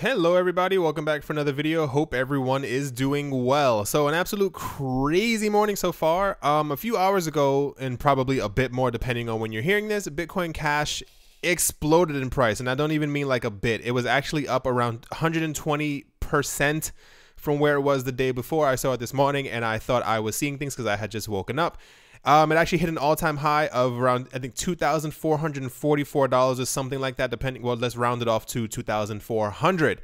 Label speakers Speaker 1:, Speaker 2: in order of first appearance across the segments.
Speaker 1: Hello everybody, welcome back for another video. Hope everyone is doing well. So an absolute crazy morning so far. A few hours ago, and probably a bit more depending on when you're hearing this, Bitcoin Cash exploded in price. And I don't even mean like a bit. It was actually up around 120% from where it was the day before. I saw it this morning and I thought I was seeing things because I had just woken up. It actually hit an all-time high of around, I think, $2,444 or something like that, depending. Well, let's round it off to 2,400.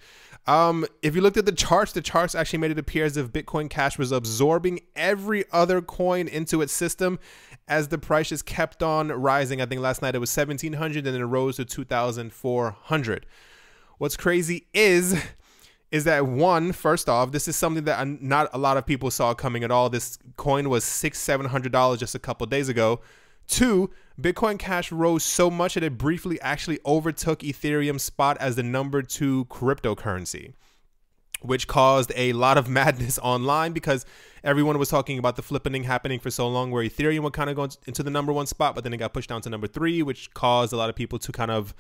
Speaker 1: If you looked at the charts actually made it appear as if Bitcoin Cash was absorbing every other coin into its system as the price just kept on rising. I think last night it was 1,700 and then it rose to 2,400. What's crazy is that first off, this is something that not a lot of people saw coming at all. This coin was $600-700 just a couple days ago. Two, Bitcoin Cash rose so much that it briefly actually overtook Ethereum spot as the #2 cryptocurrency, which caused a lot of madness online because everyone was talking about the flippening happening for so long where Ethereum would kind of go into the #1 spot, but then it got pushed down to #3, which caused a lot of people to kind of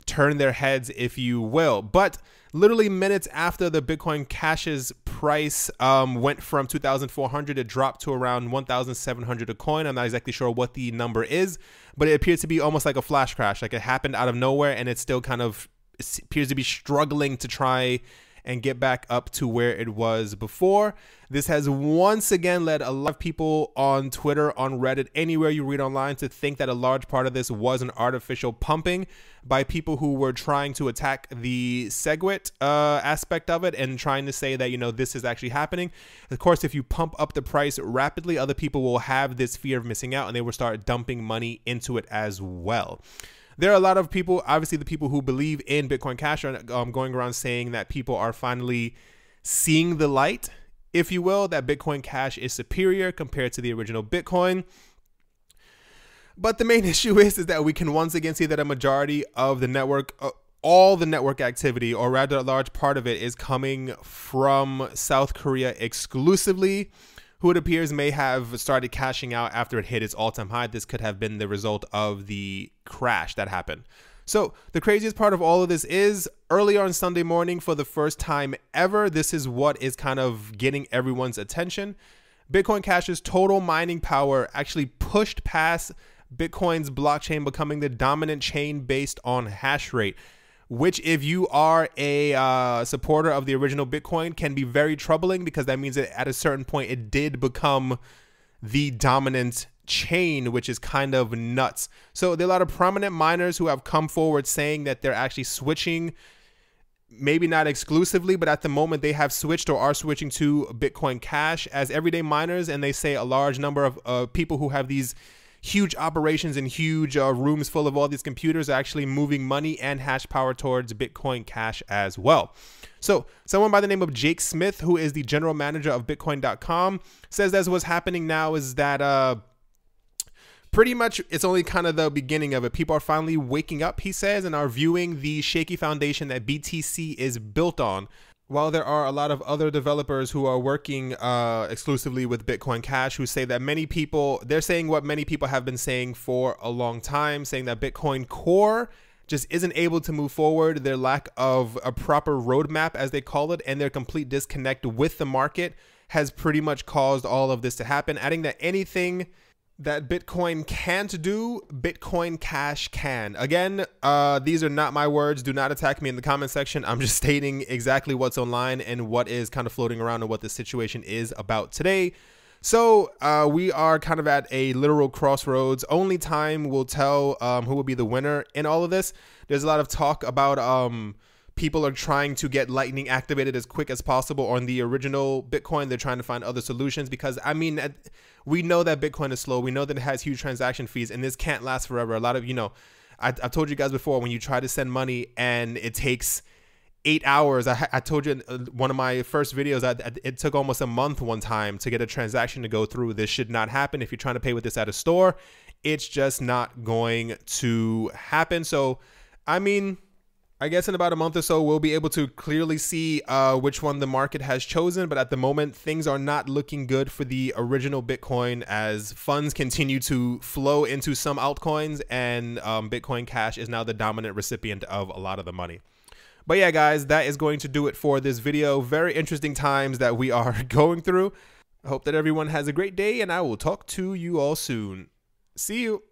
Speaker 1: turn their heads, if you will. But literally minutes after the Bitcoin Cash's price went from 2,400, it dropped to around 1,700 a coin. I'm not exactly sure what the number is, but it appears to be almost like a flash crash. Like it happened out of nowhere and it still kind of appears to be struggling to try and get back up to where it was before. This has once again led a lot of people on Twitter, on Reddit, anywhere you read online to think that a large part of this was an artificial pumping by people who were trying to attack the SegWit aspect of it and trying to say that, you know, this is actually happening. Of course, if you pump up the price rapidly, other people will have this fear of missing out and they will start dumping money into it as well. There are a lot of people, obviously the people who believe in Bitcoin Cash are going around saying that people are finally seeing the light, if you will, that Bitcoin Cash is superior compared to the original Bitcoin. But the main issue is that we can once again see that a majority of the network, all the network activity, or rather a large part of it, is coming from South Korea exclusively, who it appears may have started cashing out after it hit its all-time high. This could have been the result of the crash that happened. So the craziest part of all of this is early on Sunday morning, for the first time ever, this is what is kind of getting everyone's attention. Bitcoin Cash's total mining power actually pushed past Bitcoin's blockchain, becoming the dominant chain based on hash rate, which, if you are a supporter of the original Bitcoin, can be very troubling because that means that at a certain point it did become the dominant chain, which is kind of nuts. So there are a lot of prominent miners who have come forward saying that they're actually switching, maybe not exclusively, but at the moment they have switched or are switching to Bitcoin Cash as everyday miners. And they say a large number of people who have these huge operations and huge rooms full of all these computers are actually moving money and hash power towards Bitcoin Cash as well. So someone by the name of Jake Smith, who is the general manager of Bitcoin.com, says that what's happening now is that pretty much it's only kind of the beginning of it. People are finally waking up, he says, and are viewing the shaky foundation that BTC is built on. While there are a lot of other developers who are working exclusively with Bitcoin Cash who say that many people, they're saying what many people have been saying for a long time, saying that Bitcoin Core just isn't able to move forward. Their lack of a proper roadmap, as they call it, and their complete disconnect with the market has pretty much caused all of this to happen, adding that anything that Bitcoin can't do, Bitcoin Cash can. Again, these are not my words. Do not attack me in the comment section. I'm just stating exactly what's online and what is kind of floating around and what the situation is about today. So we are kind of at a literal crossroads. Only time will tell who will be the winner in all of this. There's a lot of talk about people are trying to get Lightning activated as quick as possible on the original Bitcoin. They're trying to find other solutions because, I mean, we know that Bitcoin is slow. We know that it has huge transaction fees and this can't last forever. A lot of, you know, I've told you guys before, when you try to send money and it takes 8 hours. I told you in one of my first videos that it took almost a month one time to get a transaction to go through. This should not happen. If you're trying to pay with this at a store, it's just not going to happen. So, I mean, I guess in about a month or so, we'll be able to clearly see which one the market has chosen. But at the moment, things are not looking good for the original Bitcoin as funds continue to flow into some altcoins, and Bitcoin Cash is now the dominant recipient of a lot of the money. But yeah, guys, that is going to do it for this video. Very interesting times that we are going through. I hope that everyone has a great day, and I will talk to you all soon. See you.